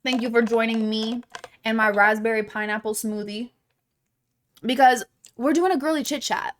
Thank you for joining me and my raspberry pineapple smoothie because we're doing a girly chit chat.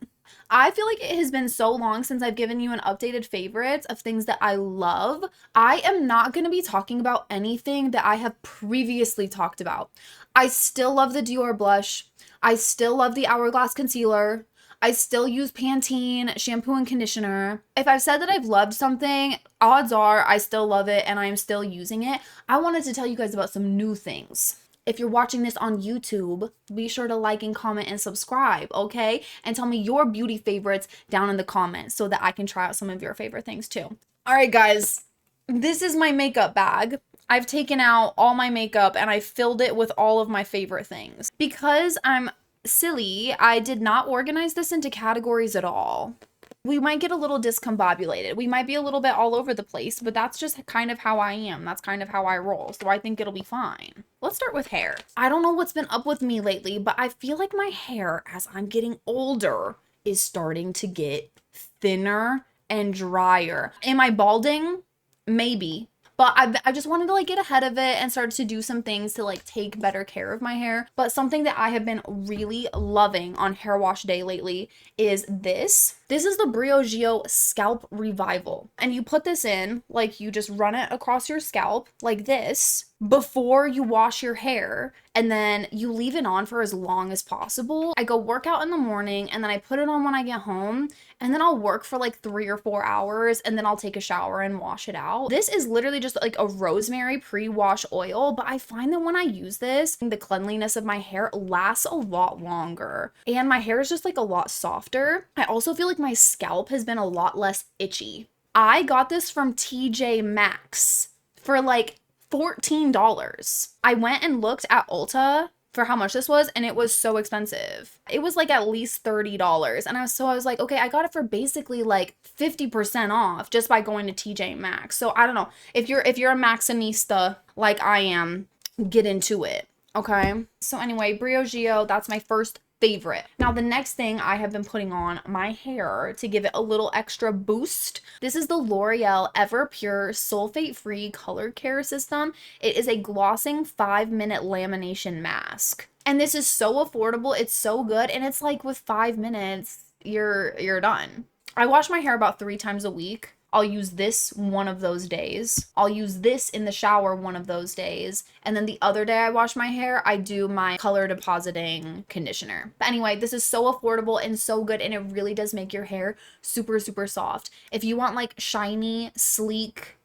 I feel like it has been so long since I've given you an updated favorites of things that I love. I am not going to be talking about anything that I have previously talked about. I still love the Dior blush. I still love the Hourglass concealer. I still use Pantene shampoo and conditioner. If I've said that I've loved something, odds are I still love it and I'm still using it. I wanted to tell you guys about some new things. If you're watching this on YouTube, be sure to like and comment and subscribe, okay? And tell me your beauty favorites down in the comments so that I can try out some of your favorite things too. All right, guys, this is my makeup bag. I've taken out all my makeup and I filled it with all of my favorite things. Because I'm silly, I did not organize this into categories at all. We might get a little discombobulated. We might be a little bit all over the place, but that's just kind of how I am. That's kind of how I roll. So I think it'll be fine. Let's start with hair. I don't know what's been up with me lately, but I feel like my hair, as I'm getting older, is starting to get thinner and drier. Am I balding? Maybe. But I just wanted to like get ahead of it and start to do some things to like take better care of my hair. But something that I have been really loving on hair wash day lately is this. This is the Briogeo Scalp Revival. And you put this in, like you just run it across your scalp like this before you wash your hair, and then you leave it on for as long as possible. I go work out in the morning and then I put it on when I get home, and then I'll work for like 3 or 4 hours and then I'll take a shower and wash it out. This is literally just like a rosemary pre-wash oil, but I find that when I use this, the cleanliness of my hair lasts a lot longer and my hair is just like a lot softer. I also feel like my scalp has been a lot less itchy. I got this from TJ Maxx for like $14. I went and looked at Ulta for how much this was, and it was so expensive. It was like at least $30. And I was like, okay, I got it for basically like 50% off just by going to TJ Maxx. So I don't know. If you're a Maxxinista like I am, get into it. Okay. So anyway, Briogeo, that's my first favorite. Now, the next thing I have been putting on my hair to give it a little extra boost. This is the L'Oreal Ever Pure Sulfate-Free Color Care System. It is a glossing 5-minute lamination mask. And this is so affordable. It's so good. And it's like with 5 minutes, you're done. I wash my hair about 3 times a week. I'll use this one of those days. I'll use this in the shower one of those days. And then the other day I wash my hair, I do my color depositing conditioner. But anyway, this is so affordable and so good, and it really does make your hair super, super soft. If you want like shiny, sleek,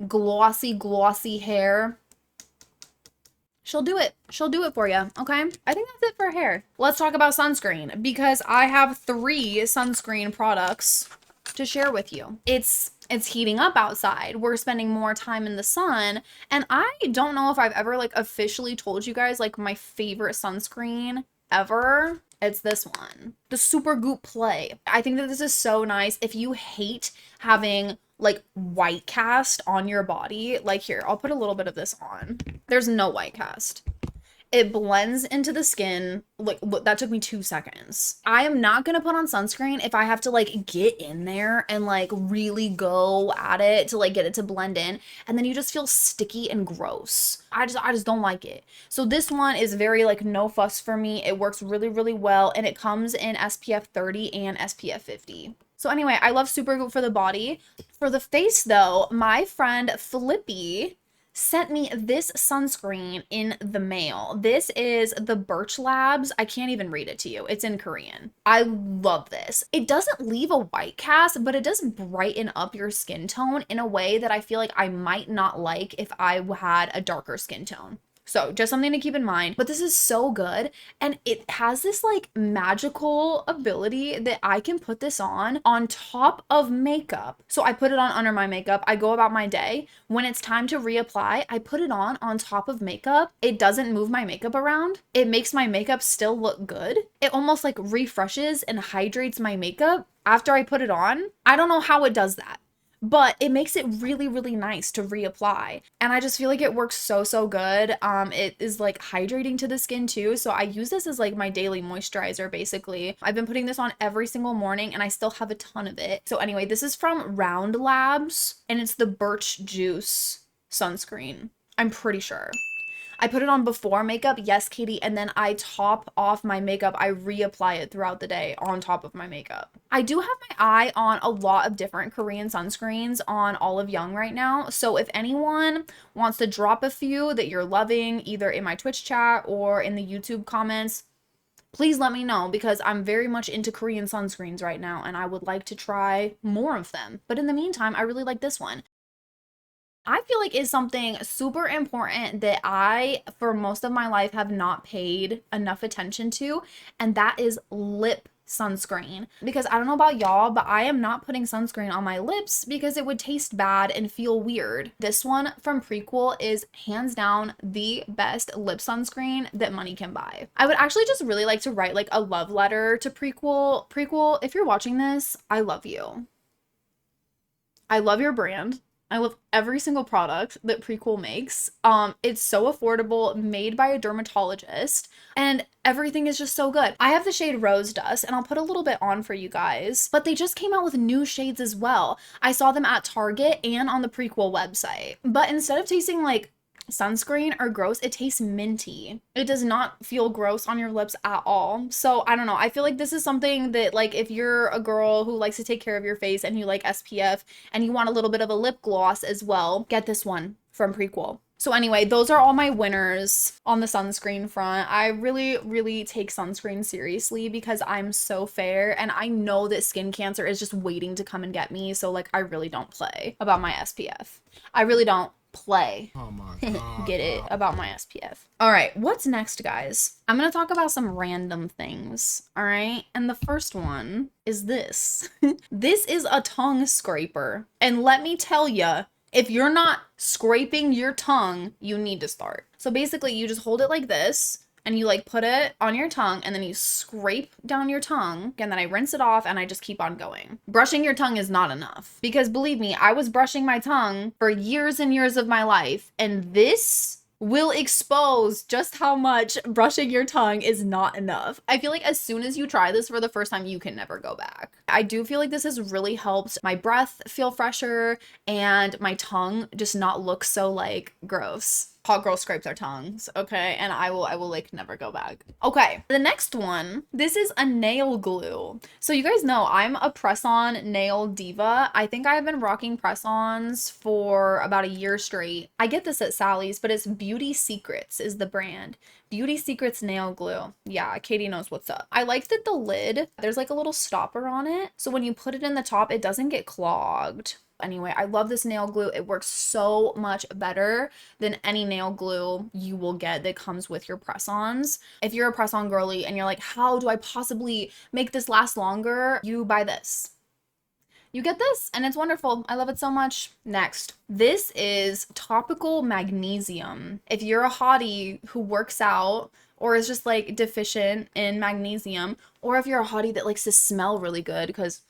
glossy hair, she'll do it. She'll do it for you, okay? I think that's it for hair. Let's talk about sunscreen because I have 3 sunscreen products to share with you. It's heating up outside. We're spending more time in the sun, and I don't know if I've ever like officially told you guys like my favorite sunscreen ever. It's this one, the Supergoop Play. I think that this is so nice. If you hate having like white cast on your body, like here, I'll put a little bit of this on. There's no white cast. It blends into the skin. Like, that took me 2 seconds. I am not gonna put on sunscreen if I have to like get in there and like really go at it to like get it to blend in, and then you just feel sticky and gross. I just don't like it. So this one is very like no fuss for me. It works really, really well, and it comes in SPF 30 and SPF 50. So anyway, I love Supergoop for the body. For the face though, my friend Flippy sent me this sunscreen in the mail. This is the Birch Labs. I can't even read it to you. It's in Korean. I love this. It doesn't leave a white cast, but it does brighten up your skin tone in a way that I feel like I might not like if I had a darker skin tone. So just something to keep in mind, but this is so good. And it has this like magical ability that I can put this on top of makeup. So I put it on under my makeup. I go about my day. When it's time to reapply, I put it on top of makeup. It doesn't move my makeup around. It makes my makeup still look good. It almost like refreshes and hydrates my makeup after I put it on. I don't know how it does that, but it makes it really, really nice to reapply. And I just feel like it works so, so good. It is like hydrating to the skin too. So I use this as like my daily moisturizer, basically. I've been putting this on every single morning and I still have a ton of it. So anyway, this is from Round Labs and it's the Birch Juice sunscreen. I'm pretty sure. I put it on before makeup, yes, Katie, and then I top off my makeup. I reapply it throughout the day on top of my makeup. I do have my eye on a lot of different Korean sunscreens on Olive Young right now. So if anyone wants to drop a few that you're loving, either in my Twitch chat or in the YouTube comments, please let me know, because I'm very much into Korean sunscreens right now and I would like to try more of them. But in the meantime, I really like this one. I feel like is something super important that I, for most of my life, have not paid enough attention to, and that is lip sunscreen. Because I don't know about y'all, but I am not putting sunscreen on my lips because it would taste bad and feel weird. This one from Prequel is hands down the best lip sunscreen that money can buy. I would actually just really like to write like a love letter to Prequel. Prequel, if you're watching this, I love you. I love your brand. I love every single product that Prequel makes. It's so affordable, made by a dermatologist, and everything is just so good. I have the shade Rose Dust, and I'll put a little bit on for you guys, but they just came out with new shades as well. I saw them at Target and on the Prequel website, but instead of tasting like sunscreen or gross, it tastes minty. It does not feel gross on your lips at all. So I don't know, I feel like this is something that, like, if you're a girl who likes to take care of your face and you like SPF and you want a little bit of a lip gloss as well, get this one from Prequel. So anyway, those are all my winners on the sunscreen front. I really take sunscreen seriously because I'm so fair and I know that skin cancer is just waiting to come and get me. So like, I really don't play about my SPF. I really don't play. Oh my God. Get it about my SPF. All right, what's next, guys? I'm gonna talk about some random things. All right, and the first one is this. This is a tongue scraper, and let me tell ya, if you're not scraping your tongue, you need to start. So basically, you just hold it like this, and you like put it on your tongue, and then you scrape down your tongue, and then I rinse it off, and I just keep on going. Brushing your tongue is not enough, because believe me, I was brushing my tongue for years and years of my life, and this will expose just how much brushing your tongue is not enough. I feel like as soon as you try this for the first time, you can never go back. I do feel like this has really helped my breath feel fresher and my tongue just not look so like gross. Hot girl scrapes their tongues, okay? And I will like never go back. Okay, the next one, this is a nail glue. So you guys know I'm a press-on nail diva. I think I've been rocking press-ons for about a year straight. I get this at Sally's, but it's Beauty Secrets is the brand. Beauty Secrets nail glue. Yeah, Katie knows what's up. I like that the lid, there's like a little stopper on it. So when you put it in the top, it doesn't get clogged. Anyway, I love this nail glue. It works so much better than any nail glue you will get that comes with your press-ons. If you're a press-on girly and you're like, how do I possibly make this last longer? You buy this. You get this and it's wonderful. I love it so much. Next, this is topical magnesium. If you're a hottie who works out or is just like deficient in magnesium, or if you're a hottie that likes to smell really good, because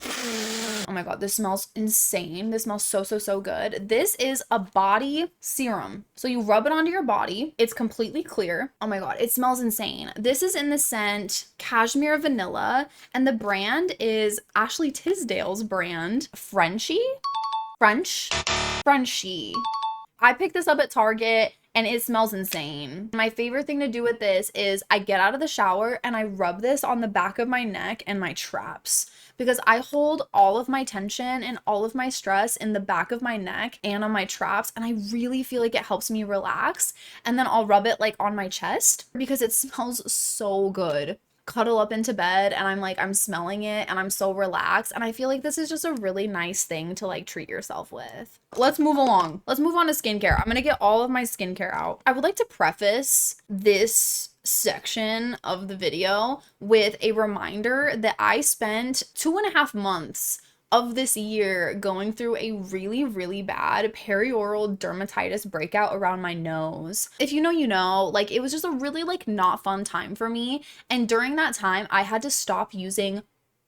oh my God, this smells insane. This smells so good. This is a body serum. So you rub it onto your body. It's completely clear. Oh my God, it smells insane. This is in the scent Cashmere Vanilla, and the brand is Ashley Tisdale's brand, Frenchie. I picked this up at Target and it smells insane. My favorite thing to do with this is I get out of the shower and I rub this on the back of my neck and my traps, because I hold all of my tension and all of my stress in the back of my neck and on my traps, and I really feel like it helps me relax. And then I'll rub it like on my chest because it smells so good. Cuddle up into bed and I'm smelling it and I'm so relaxed, and I feel like this is just a really nice thing to like treat yourself with. Let's move along. Let's move on to skincare. I'm gonna get all of my skincare out. I would like to preface this section of the video with a reminder that I spent 2.5 months of this year going through a really bad perioral dermatitis breakout around my nose. If you know, you know, like it was just a really like not fun time for me. And during that time, I had to stop using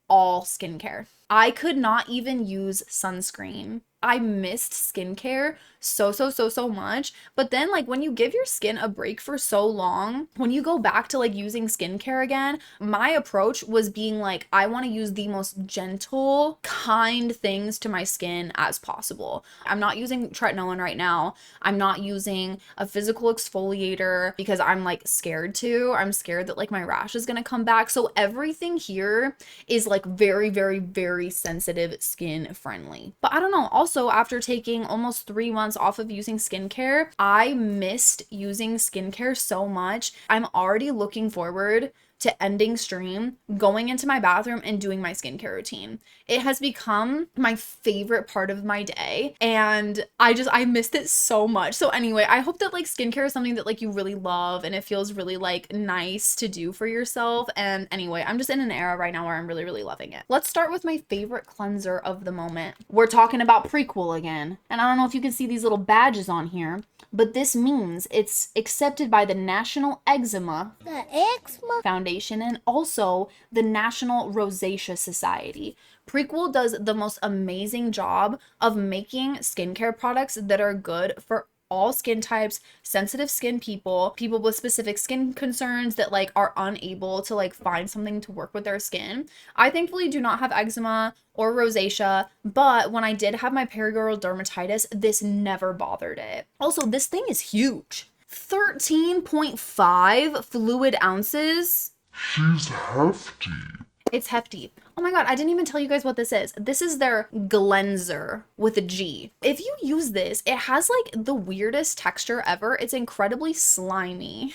all skincare. I could not even use sunscreen. I missed skincare so much. But then like when you give your skin a break for so long, when you go back to like using skincare again, my approach was being like, I want to use the most gentle, kind things to my skin as possible. I'm not using tretinoin right now. I'm not using a physical exfoliator because I'm like scared to. I'm scared that like my rash is gonna come back. So everything here is like very sensitive skin friendly. But I don't know. Also, after taking almost 3 months off of using skincare, I missed using skincare so much. I'm already looking forward to ending stream, going into my bathroom and doing my skincare routine. It has become my favorite part of my day, and I missed it so much. So anyway, I hope that like skincare is something that like you really love and it feels really like nice to do for yourself. And anyway, I'm just in an era right now where I'm really loving it. Let's start with my favorite cleanser of the moment. We're talking about Prequel again. And I don't know if you can see these little badges on here, but this means it's accepted by the National Eczema Foundation and also the National Rosacea Society. Prequel does the most amazing job of making skincare products that are good for all skin types, sensitive skin people with specific skin concerns that like are unable to like find something to work with their skin. I thankfully do not have eczema or rosacea, but when I did have my perioral dermatitis, this never bothered it. Also, this thing is huge. 13.5 fluid ounces. She's hefty. It's hefty. Oh my god, I didn't even tell you guys what this is. This is their Glenzer with a G. If you use this, it has like the weirdest texture ever. It's incredibly slimy.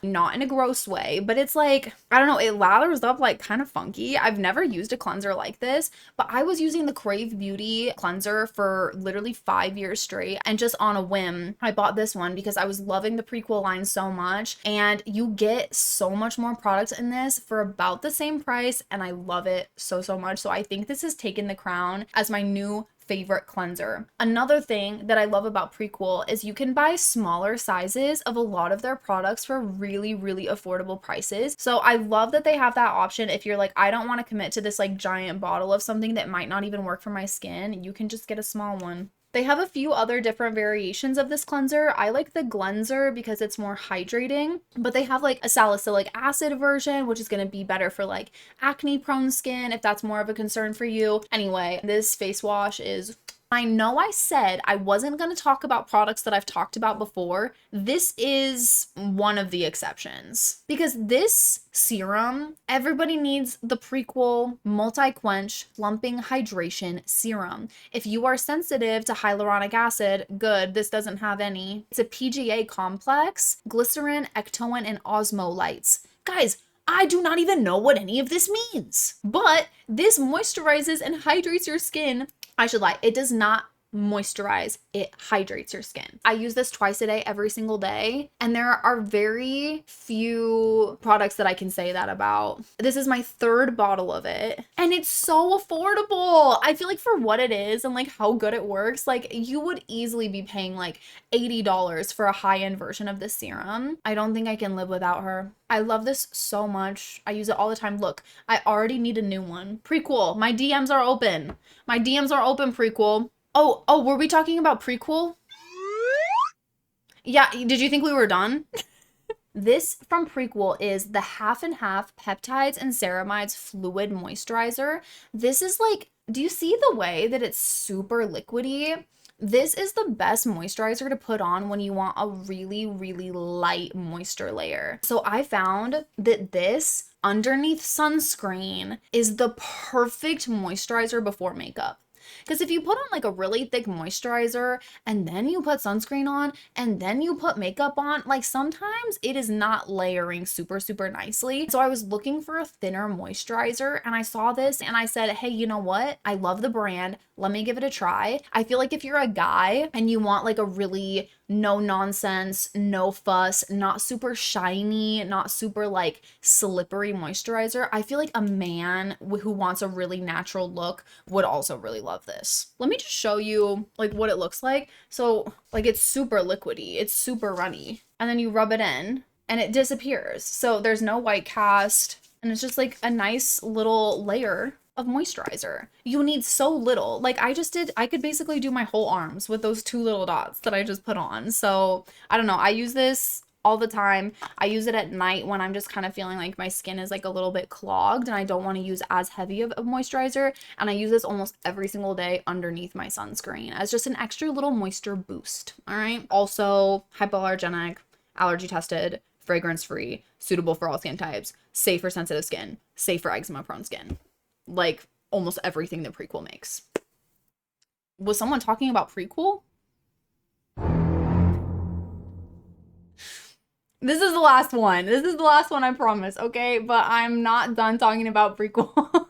Not in a gross way, but it's like, I don't know, it lathers up like kind of funky. I've never used a cleanser like this, but I was using the Crave Beauty cleanser for literally 5 years straight, and just on a whim, I bought this one because I was loving the Prequel line so much, and you get so much more products in this for about the same price, and I love it so much. So I think this has taken the crown as my new favorite cleanser. Another thing that I love about Prequel is you can buy smaller sizes of a lot of their products for really affordable prices. So I love that they have that option. If you're like, I don't want to commit to this like giant bottle of something that might not even work for my skin, you can just get a small one. They have a few other different variations of this cleanser. I like the Glenzer because it's more hydrating, but they have like a salicylic acid version, which is going to be better for like acne prone skin if that's more of a concern for you. Anyway, this face wash is, I know I said I wasn't going to talk about products that I've talked about before. This is one of the exceptions because this serum, everybody needs the Prequel Multi-Quench Plumping Hydration Serum. If you are sensitive to hyaluronic acid, good, this doesn't have any. It's a PGA complex, glycerin, ectoin, and osmolytes. Guys, I do not even know what any of this means, but this moisturizes and hydrates your skin. I should lie, it does not moisturize, it hydrates your skin. I use this twice a day, every single day, and there are very few products that I can say that about. This is my third bottle of it, and it's so affordable. I feel like for what it is and like how good it works, like you would easily be paying like $80 for a high-end version of this serum. I don't think I can live without her. I love this so much. I use it all the time. Look, I already need a new one. Prequel, my DMs are open. My DMs are open, Prequel. Oh, were we talking about Prequel? Yeah, did you think we were done? This from Prequel is the half and half peptides and ceramides fluid moisturizer. This is like, do you see the way that it's super liquidy? This is the best moisturizer to put on when you want a really light moisture layer. So I found that this underneath sunscreen is the perfect moisturizer before makeup. Because if you put on like a really thick moisturizer and then you put sunscreen on and then you put makeup on, like sometimes it is not layering super nicely. So I was looking for a thinner moisturizer and I saw this and I said, hey, you know what? I love the brand. Let me give it a try. I feel like if you're a guy and you want like a really no nonsense, no fuss, not super shiny, not super like slippery moisturizer, I feel like a man who wants a really natural look would also really love this. Let me just show you like what it looks like. So like it's super liquidy, it's super runny, and then you rub it in and it disappears. So there's no white cast and it's just like a nice little layer of moisturizer. You need so little. Like I could basically do my whole arms with those two little dots that I just put on. So I don't know. I use this all the time. I use it at night when I'm just kind of feeling like my skin is like a little bit clogged and I don't want to use as heavy of a moisturizer. And I use this almost every single day underneath my sunscreen as just an extra little moisture boost. All right. Also hypoallergenic, allergy tested, fragrance free, suitable for all skin types, safe for sensitive skin, safe for eczema prone skin. Like almost everything that Prequel makes. Was someone talking about Prequel? This is the last one. This is the last one, I promise, okay? But I'm not done talking about Prequel.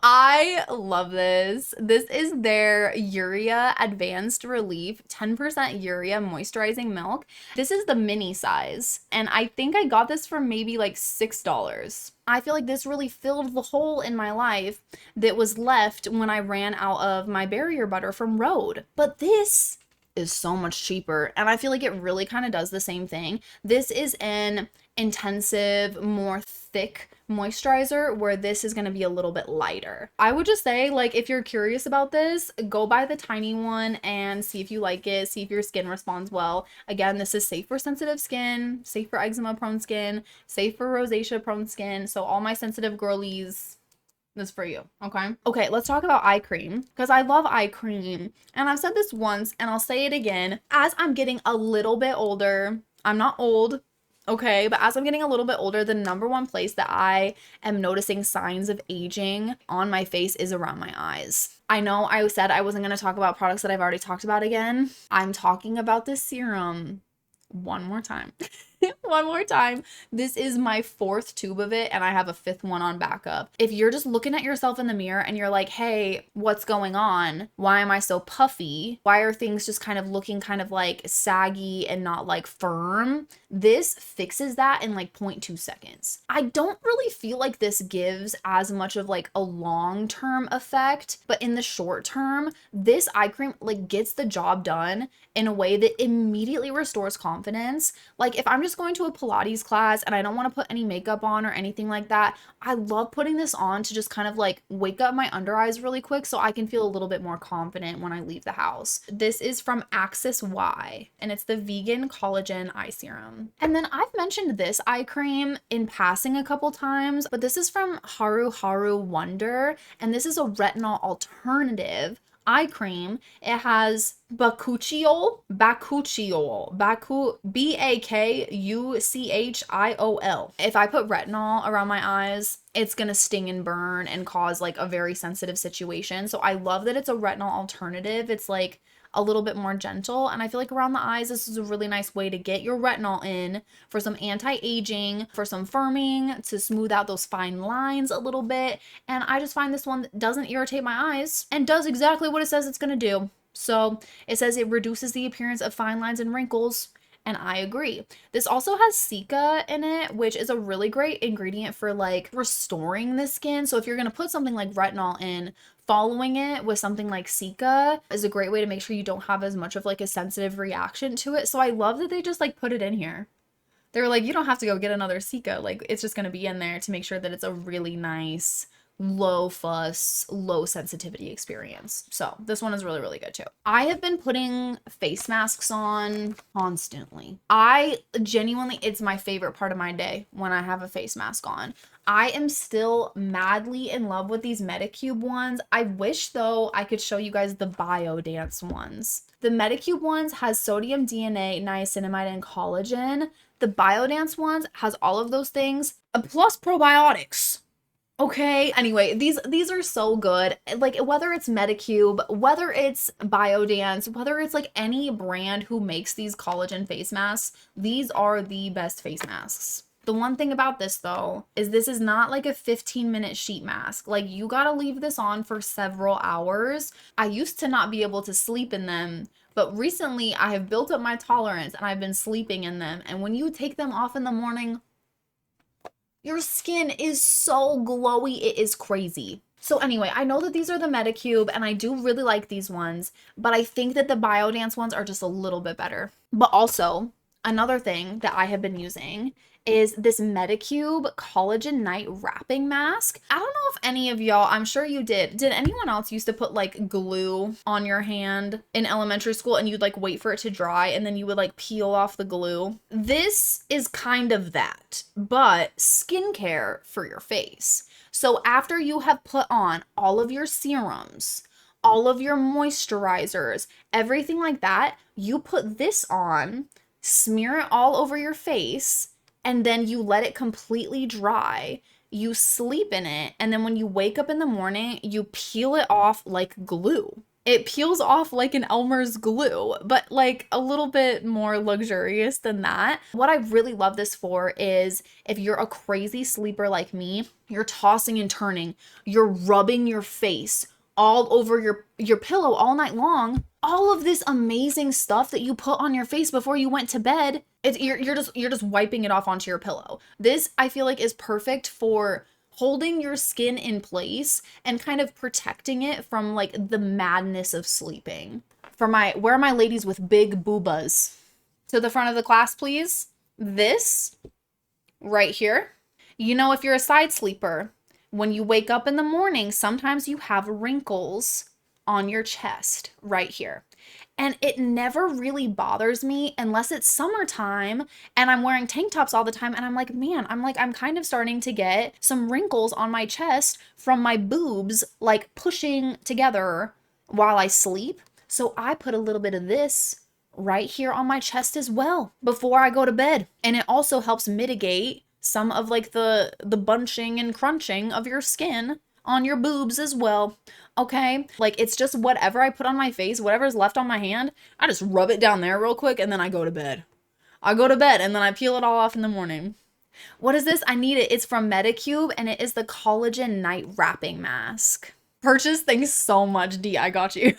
I love this. This is their Urea Advanced Relief 10% Urea Moisturizing Milk. This is the mini size, and I think I got this for maybe like $6. I feel like this really filled the hole in my life that was left when I ran out of my barrier butter from Rhode. But this is so much cheaper, and I feel like it really kind of does the same thing. This is an intensive, more thick moisturizer, where this is going to be a little bit lighter. I would just say, like, if you're curious about this, go buy the tiny one and see if you like it, see if your skin responds well. Again, this is safe for sensitive skin, safe for eczema prone skin, safe for rosacea prone skin. So all my sensitive girlies, this is for you, okay? Okay, let's talk about eye cream, because I love eye cream. And I've said this once and I'll say it again. As I'm getting a little bit older, I'm not old, okay, but as I'm getting a little bit older, the number one place that I am noticing signs of aging on my face is around my eyes. I know I said I wasn't going to talk about products that I've already talked about again. I'm talking about this serum one more time. One more time. This is my 4th tube of it, and I have a 5th one on backup. If you're just looking at yourself in the mirror and you're like, hey, what's going on? Why am I so puffy? Why are things just kind of looking kind of like saggy and not like firm? This fixes that in like 0.2 seconds. I don't really feel like this gives as much of like a long-term effect, but in the short term, this eye cream like gets the job done in a way that immediately restores confidence. Like if I'm just going to a Pilates class and I don't want to put any makeup on or anything like that, I love putting this on to just kind of like wake up my under eyes really quick so I can feel a little bit more confident when I leave the house. This is from Axis Y, and it's the vegan collagen eye serum. And then I've mentioned this eye cream in passing a couple times, but this is from Haru Haru Wonder, and this is a retinol alternative eye cream. It has bakuchiol, Bakuchiol. If I put retinol around my eyes, it's gonna sting and burn and cause like a very sensitive situation. So I love that it's a retinol alternative. It's like a little bit more gentle, and I feel like around the eyes, this is a really nice way to get your retinol in for some anti-aging, for some firming, to smooth out those fine lines a little bit. And I just find this one doesn't irritate my eyes and does exactly what it says it's gonna do. So it says it reduces the appearance of fine lines and wrinkles, and I agree. This also has cica in it, which is a really great ingredient for like restoring the skin. So if you're gonna put something like retinol in, following it with something like cica is a great way to make sure you don't have as much of like a sensitive reaction to it. So I love that they just like put it in here. They were like, you don't have to go get another cica. Like it's just gonna be in there to make sure that it's a really nice, low fuss, low sensitivity experience. So this one is really, really good too. I have been putting face masks on constantly. I genuinely, it's my favorite part of my day when I have a face mask on. I am still madly in love with these Medicube ones. I wish though I could show you guys the Biodance ones. The Medicube ones has sodium DNA, niacinamide, and collagen. The Biodance ones has all of those things, plus probiotics. Okay. Anyway, these are so good. Like whether it's Medicube, whether it's Biodance, whether it's like any brand who makes these collagen face masks, these are the best face masks. The one thing about this though is this is not like a 15-minute sheet mask. Like you gotta leave this on for several hours. I used to not be able to sleep in them, but recently I have built up my tolerance and I've been sleeping in them. And when you take them off in the morning, your skin is so glowy, it is crazy. So anyway, I know that these are the Medicube and I do really like these ones, but I think that the Biodance ones are just a little bit better. But also, Another thing that I have been using is this Medicube Collagen Night Wrapping Mask. I don't know if any of y'all, I'm sure you did. Did anyone else used to put like glue on your hand in elementary school and you'd like wait for it to dry and then you would like peel off the glue? This is kind of that, but skincare for your face. So after you have put on all of your serums, all of your moisturizers, everything like that, you put this on, smear it all over your face, and then you let it completely dry. You sleep in it, and then when you wake up in the morning, you peel it off like glue. It peels off like an Elmer's glue, but like a little bit more luxurious than that. What I really love this for is if you're a crazy sleeper like me, you're tossing and turning, you're rubbing your face all over your pillow all night long, all of this amazing stuff that you put on your face before you went to bed, you're just wiping it off onto your pillow. This I feel like is perfect for holding your skin in place and kind of protecting it from like the madness of sleeping. Where are my ladies with big boobas? To the front of the class, please. This right here. You know, if you're a side sleeper, when you wake up in the morning, sometimes you have wrinkles on your chest right here. And it never really bothers me unless it's summertime and I'm wearing tank tops all the time. And I'm like, man, I'm kind of starting to get some wrinkles on my chest from my boobs, like pushing together while I sleep. So I put a little bit of this right here on my chest as well before I go to bed. And it also helps mitigate some of like the bunching and crunching of your skin on your boobs as well. Okay, like it's just whatever I put on my face, whatever's left on my hand, I just rub it down there real quick and then I go to bed. I go to bed and then I peel it all off in the morning. What is this? I need it. It's from Medicube and it is the Collagen Night Wrapping Mask. Purchase, thanks so much, D. I got you.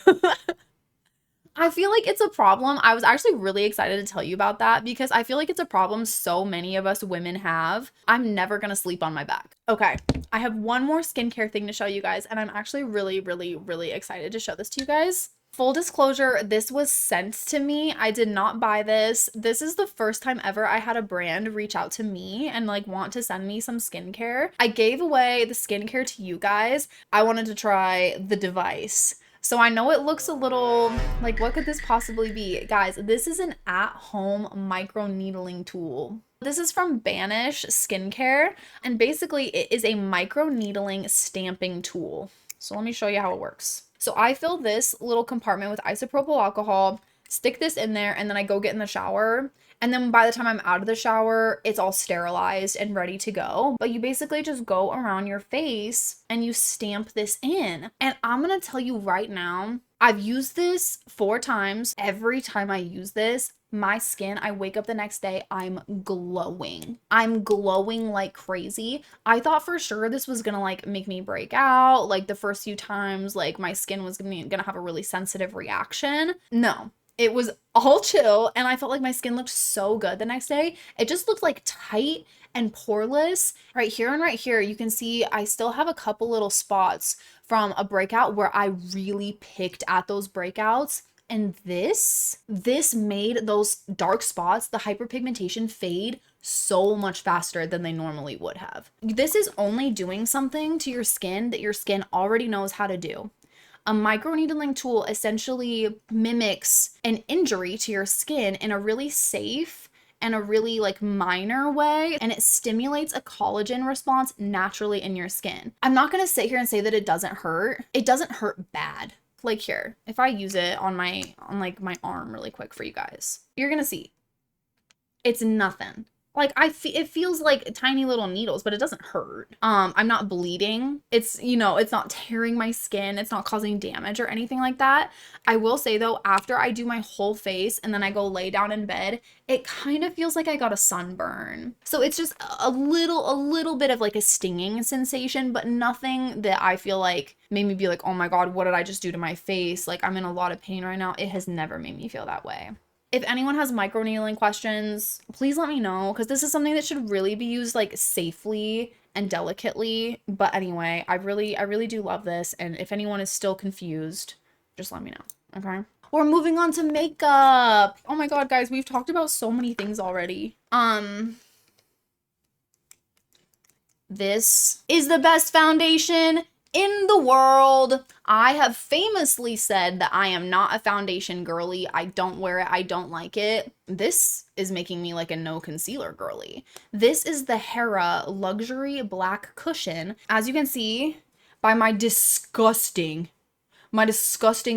I feel like it's a problem. I was actually really excited to tell you about that because I feel like it's a problem so many of us women have. I'm never gonna sleep on my back. Okay, I have one more skincare thing to show you guys, and I'm actually really, really, really excited to show this to you guys. Full disclosure, this was sent to me. I did not buy this. This is the first time ever I had a brand reach out to me and like want to send me some skincare. I gave away the skincare to you guys. I wanted to try the device. So I know it looks a little like, what could this possibly be? Guys, this is an at-home micro needling tool. This is from Banish Skincare, and basically it is a micro needling stamping tool. So let me show you how it works. So I fill this little compartment with isopropyl alcohol, stick this in there, and then I go get in the shower. And then by the time I'm out of the shower, it's all sterilized and ready to go. But you basically just go around your face and you stamp this in. And I'm gonna tell you right now, I've used this 4 times. Every time I use this, my skin, I wake up the next day, I'm glowing. I'm glowing like crazy. I thought for sure this was gonna like make me break out. Like the first few times, like my skin was gonna have a really sensitive reaction. No. It was all chill and I felt like my skin looked so good the next day. It just looked like tight and poreless. Right here and right here, you can see I still have a couple little spots from a breakout where I really picked at those breakouts. And this made those dark spots, the hyperpigmentation, fade so much faster than they normally would have. This is only doing something to your skin that your skin already knows how to do. A microneedling tool essentially mimics an injury to your skin in a really safe and a really like minor way, and it stimulates a collagen response naturally in your skin. I'm not gonna sit here and say that it doesn't hurt. It doesn't hurt bad. Like here, if I use it on like my arm really quick for you guys, you're gonna see it's nothing. Like it feels like tiny little needles, but it doesn't hurt. I'm not bleeding. It's, you know, it's not tearing my skin. It's not causing damage or anything like that. I will say though, after I do my whole face and then I go lay down in bed, it kind of feels like I got a sunburn. So it's just a little bit of like a stinging sensation, but nothing that I feel like made me be like, oh my God, what did I just do to my face? Like I'm in a lot of pain right now. It has never made me feel that way. If anyone has microneedling questions, please let me know, because this is something that should really be used like safely and delicately. But anyway, I really do love this. And if anyone is still confused, just let me know. Okay. We're moving on to makeup. Oh my God, guys, we've talked about so many things already. This is the best foundation in the world. I have famously said that I am not a foundation girly. I don't wear it. I don't like it. This is making me like a no concealer girly. This is the Hera Luxury Black Cushion. As you can see by my disgusting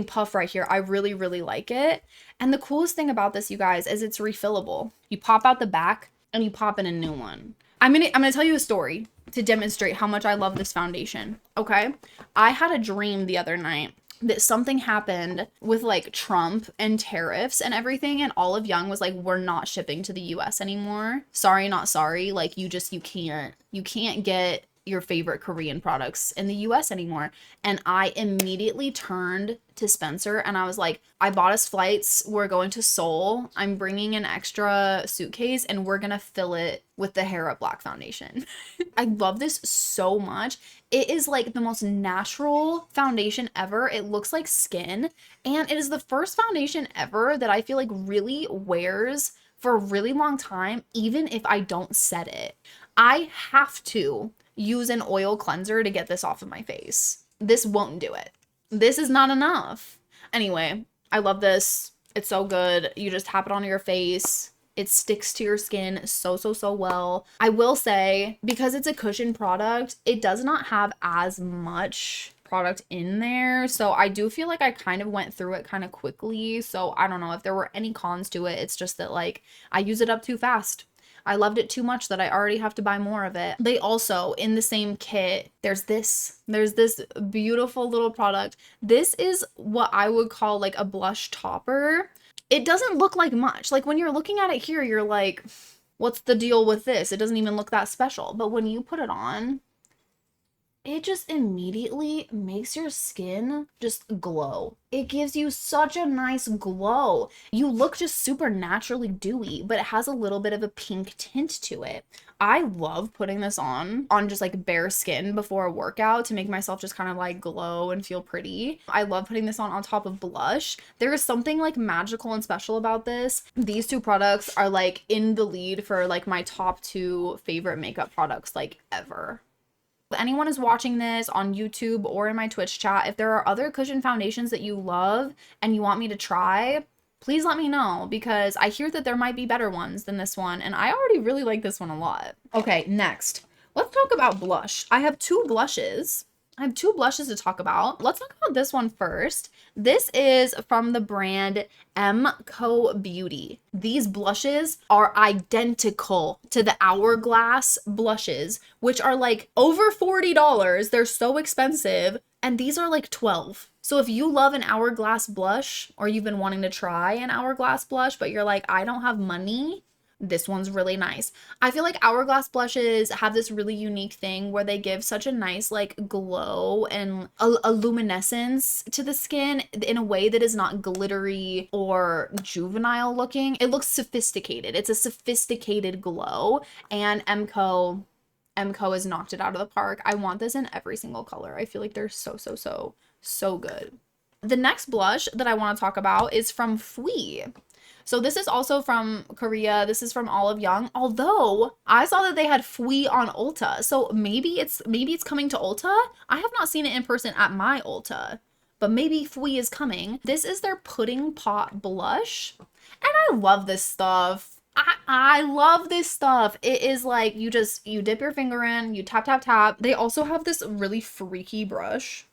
puff right here. I really, really like it. And the coolest thing about this, you guys, is it's refillable. You pop out the back and you pop in a new one. I'm gonna tell you a story to demonstrate how much I love this foundation. Okay. I had a dream the other night that something happened with like Trump and tariffs and everything, and Olive Young was like, we're not shipping to the US anymore. Sorry, not sorry. Like you can't get your favorite Korean products in the US anymore. And I immediately turned to Spencer and I was like, I bought us flights. We're going to Seoul. I'm bringing an extra suitcase and we're gonna fill it with the Hera Black Foundation. I love this so much. It is like the most natural foundation ever. It looks like skin, and it is the first foundation ever that I feel like really wears for a really long time, even if I don't set it. I have to use an oil cleanser to get this off of my face. This won't do it. This is not enough. Anyway, I love this. It's so good. You just tap it on your face. It sticks to your skin so, so, so well. I will say, because it's a cushion product, it does not have as much product in there. So I do feel like I kind of went through it kind of quickly. So I don't know if there were any cons to it. It's just that like I use it up too fast. I loved it too much that I already have to buy more of it. They also, in the same kit, there's this beautiful little product. This is what I would call like a blush topper. It doesn't look like much. Like when you're looking at it here, you're like, what's the deal with this? It doesn't even look that special. But when you put it on, it just immediately makes your skin just glow. It gives you such a nice glow. You look just super naturally dewy, but it has a little bit of a pink tint to it. I love putting this on just like bare skin before a workout to make myself just kind of like glow and feel pretty. I love putting this on top of blush. There is something like magical and special about this. These two products are like in the lead for like my top 2 favorite makeup products like ever. If anyone is watching this on YouTube or in my Twitch chat, if there are other cushion foundations that you love and you want me to try, please let me know, because I hear that there might be better ones than this one, and I already really like this one a lot. Okay, next, let's talk about blush. I have two blushes to talk about. Let's talk about this one first. This is from the brand MCO Beauty. These blushes are identical to the Hourglass blushes, which are like over $40. They're so expensive, and these are like $12. So if you love an Hourglass blush, or you've been wanting to try an Hourglass blush, but you're like, I don't have money, this one's really nice. I feel like Hourglass blushes have this really unique thing where they give such a nice like glow and a luminescence to the skin in a way that is not glittery or juvenile looking. It looks sophisticated. It's a sophisticated glow, and MCO has knocked it out of the park. I want this in every single color. I feel like they're so good. The next blush that I want to talk about is from Fui. So this is also from Korea. This is from Olive Young. Although I saw that they had Fui on Ulta. So maybe it's coming to Ulta. I have not seen it in person at my Ulta, but maybe Fui is coming. This is their Pudding Pot blush. And I love this stuff. I love this stuff. It is like you dip your finger in, you tap, tap, tap. They also have this really freaky brush.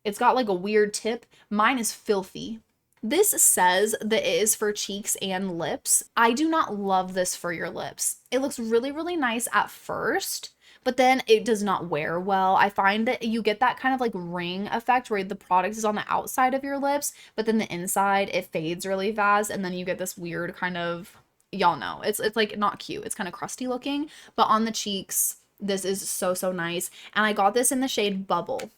It's got like a weird tip. Mine is filthy. This says that it is for cheeks and lips. I do not love this for your lips. It looks really, really nice at first, but then it does not wear well. I find that you get that kind of like ring effect where the product is on the outside of your lips, but then the inside, it fades really fast, and then you get this weird kind of, y'all know, it's like not cute. It's kind of crusty looking, but on the cheeks, this is so, so nice. And I got this in the shade Bubble.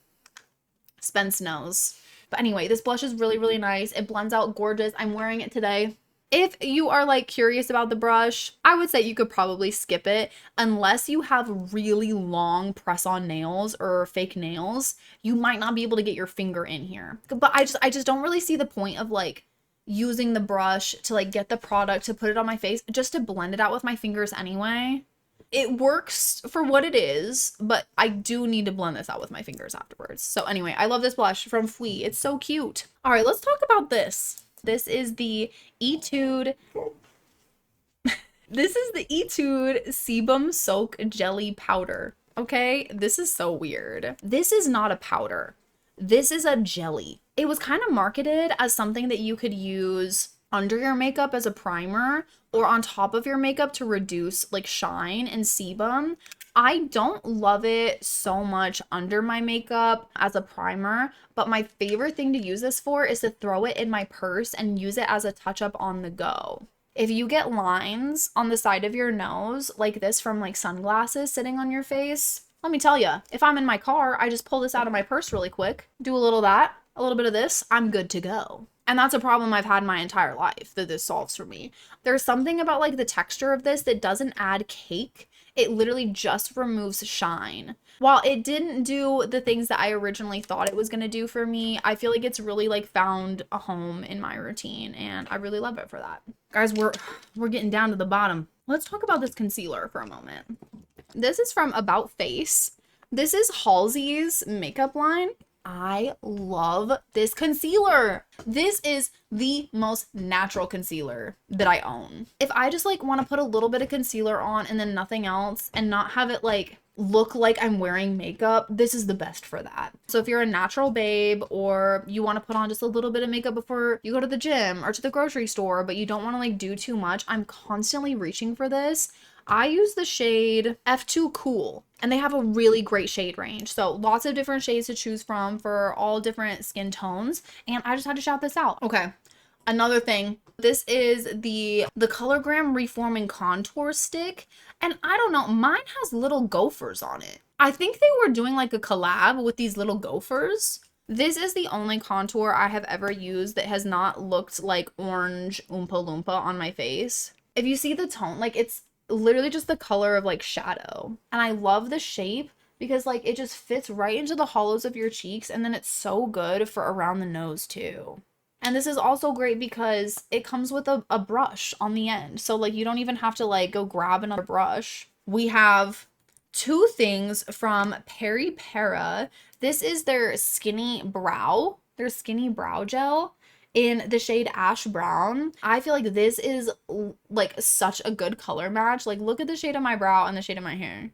Spence knows. But anyway, this blush is really, really nice. It blends out gorgeous. I'm wearing it today. If you are like curious about the brush, I would say you could probably skip it unless you have really long press-on nails or fake nails. You might not be able to get your finger in here. But I just don't really see the point of like using the brush to like get the product to put it on my face, just to blend it out with my fingers anyway. It works for what it is, but I do need to blend this out with my fingers afterwards. So anyway, I love this blush from Fui. It's so cute. All right, let's talk about this. This is the Etude. This is the Etude Sebum Soak Jelly Powder. Okay, this is so weird. This is not a powder. This is a jelly. It was kind of marketed as something that you could use under your makeup as a primer or on top of your makeup to reduce like shine and sebum. I don't love it so much under my makeup as a primer, but my favorite thing to use this for is to throw it in my purse and use it as a touch-up on the go. If you get lines on the side of your nose like this from like sunglasses sitting on your face, let me tell you, if I'm in my car, I just pull this out of my purse really quick, do a little of that, a little bit of this, I'm good to go. And that's a problem I've had my entire life that this solves for me. There's something about like the texture of this that doesn't add cake. It literally just removes shine. While it didn't do the things that I originally thought it was going to do for me, I feel like it's really like found a home in my routine and I really love it for that. Guys, we're getting down to the bottom. Let's talk about this concealer for a moment. This is from About Face. This is Halsey's makeup line. I love this concealer. This is the most natural concealer that I own. If I just like want to put a little bit of concealer on and then nothing else and not have it like look like I'm wearing makeup, this is the best for that. So if you're a natural babe or you want to put on just a little bit of makeup before you go to the gym or to the grocery store, but you don't want to like do too much, I'm constantly reaching for this. I use the shade F2 Cool, and they have a really great shade range. So lots of different shades to choose from for all different skin tones. And I just had to shout this out. Okay, another thing. This is the Colorgram Reforming Contour Stick. And I don't know, mine has little gophers on it. I think they were doing like a collab with these little gophers. This is the only contour I have ever used that has not looked like orange Oompa Loompa on my face. If you see the tone, like it's literally just the color of like shadow. And I love the shape because like it just fits right into the hollows of your cheeks, and then it's so good for around the nose too. And this is also great because it comes with a brush on the end. So like you don't even have to like go grab another brush. We have two things from Peri Para. This is their skinny brow gel in the shade Ash Brown. I feel like this is like such a good color match. Like look at the shade of my brow and the shade of my hair.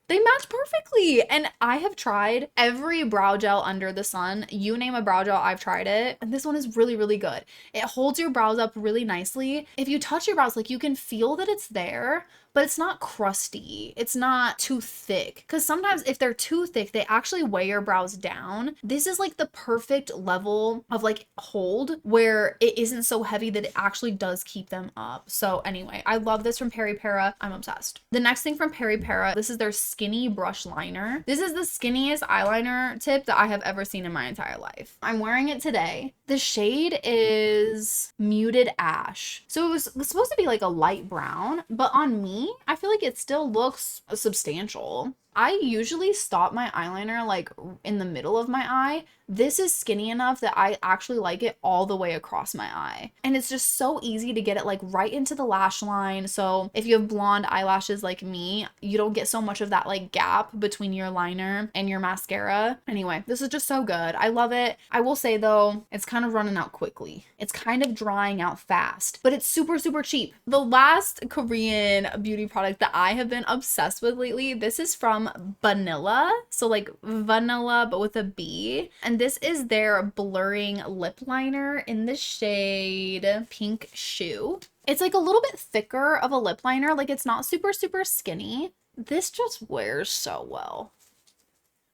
They match perfectly. And I have tried every brow gel under the sun. You name a brow gel, I've tried it. And this one is really, really good. It holds your brows up really nicely. If you touch your brows, like you can feel that it's there, but it's not crusty. It's not too thick. Because sometimes if they're too thick, they actually weigh your brows down. This is like the perfect level of like hold where it isn't so heavy that it actually does keep them up. So anyway, I love this from Peri Para. I'm obsessed. The next thing from Peri Para, this is their skinny brush liner. This is the skinniest eyeliner tip that I have ever seen in my entire life. I'm wearing it today. The shade is Muted Ash. So it was supposed to be like a light brown, but on me, I feel like it still looks substantial. I usually stop my eyeliner like in the middle of my eye. This is skinny enough that I actually like it all the way across my eye. And it's just so easy to get it like right into the lash line. So if you have blonde eyelashes like me, you don't get so much of that like gap between your liner and your mascara. Anyway, this is just so good. I love it. I will say though, it's kind of running out quickly. It's kind of drying out fast, but it's super, super cheap. The last Korean beauty product that I have been obsessed with lately, this is from Vanilla. So like vanilla, but with a B. And this is their blurring lip liner in the shade Pink Shoe. It's like a little bit thicker of a lip liner. Like it's not super, super skinny. This just wears so well.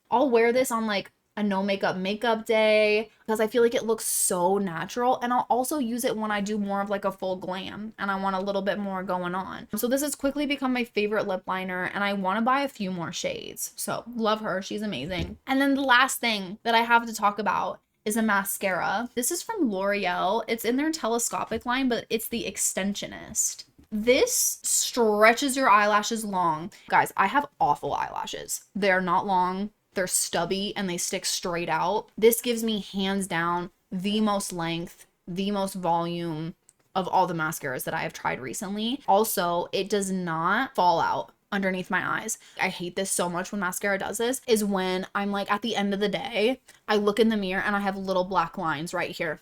I'll wear this on like a no makeup day because I feel like it looks so natural, and I'll also use it when I do more of like a full glam and I want a little bit more going on. So this has quickly become my favorite lip liner, and I want to buy a few more shades. So love her, she's amazing. And then the last thing that I have to talk about is a mascara. This is from L'Oreal. It's in their telescopic line, but it's the Extensionist. This stretches your eyelashes long. Guys, I have awful eyelashes. They're not long. They're stubby and they stick straight out. This gives me hands down the most length the most volume of all the mascaras that I have tried recently. Also, it does not fall out underneath my eyes. I hate this so much when mascara does this, is when I'm like at the end of the day, I look in the mirror and I have little black lines right here.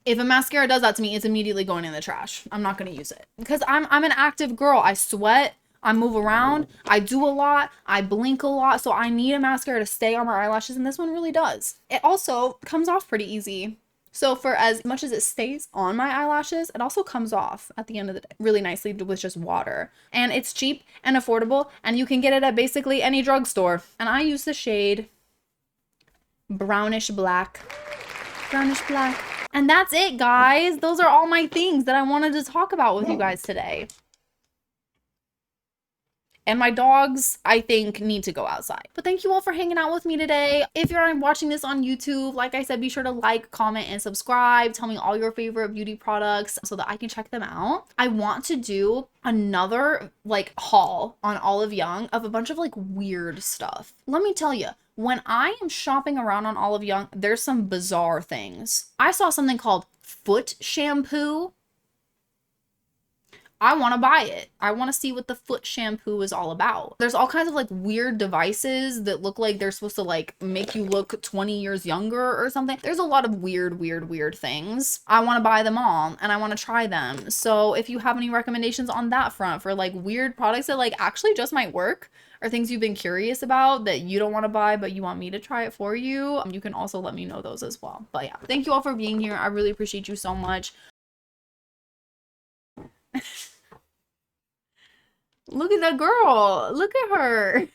If a mascara does that to me, it's immediately going in the trash. I'm not going to use it because I'm an active girl. I sweat, I move around, I do a lot, I blink a lot, so I need a mascara to stay on my eyelashes, and this one really does. It also comes off pretty easy. So for as much as it stays on my eyelashes, it also comes off at the end of the day really nicely with just water. And it's cheap and affordable, and you can get it at basically any drugstore. And I use the shade brownish black. Brownish black. And that's it, guys. Those are all my things that I wanted to talk about with you guys today. And my dogs, I think, need to go outside. But thank you all for hanging out with me today. If you're watching this on YouTube, like I said, be sure to like, comment, and subscribe. Tell me all your favorite beauty products so that I can check them out. I want to do another like haul on Olive Young of a bunch of like weird stuff. Let me tell you, when I am shopping around on Olive Young, there's some bizarre things. I saw something called foot shampoo. I want to buy it. I want to see what the foot shampoo is all about. There's all kinds of like weird devices that look like they're supposed to like make you look 20 years younger or something. There's a lot of weird things. I want to buy them all and I want to try them. So if you have any recommendations on that front for like weird products that like actually just might work, or things you've been curious about that you don't want to buy but you want me to try it for you, you can also let me know those as well. But yeah, thank you all for being here. I really appreciate you so much. Look at that girl. Look at her.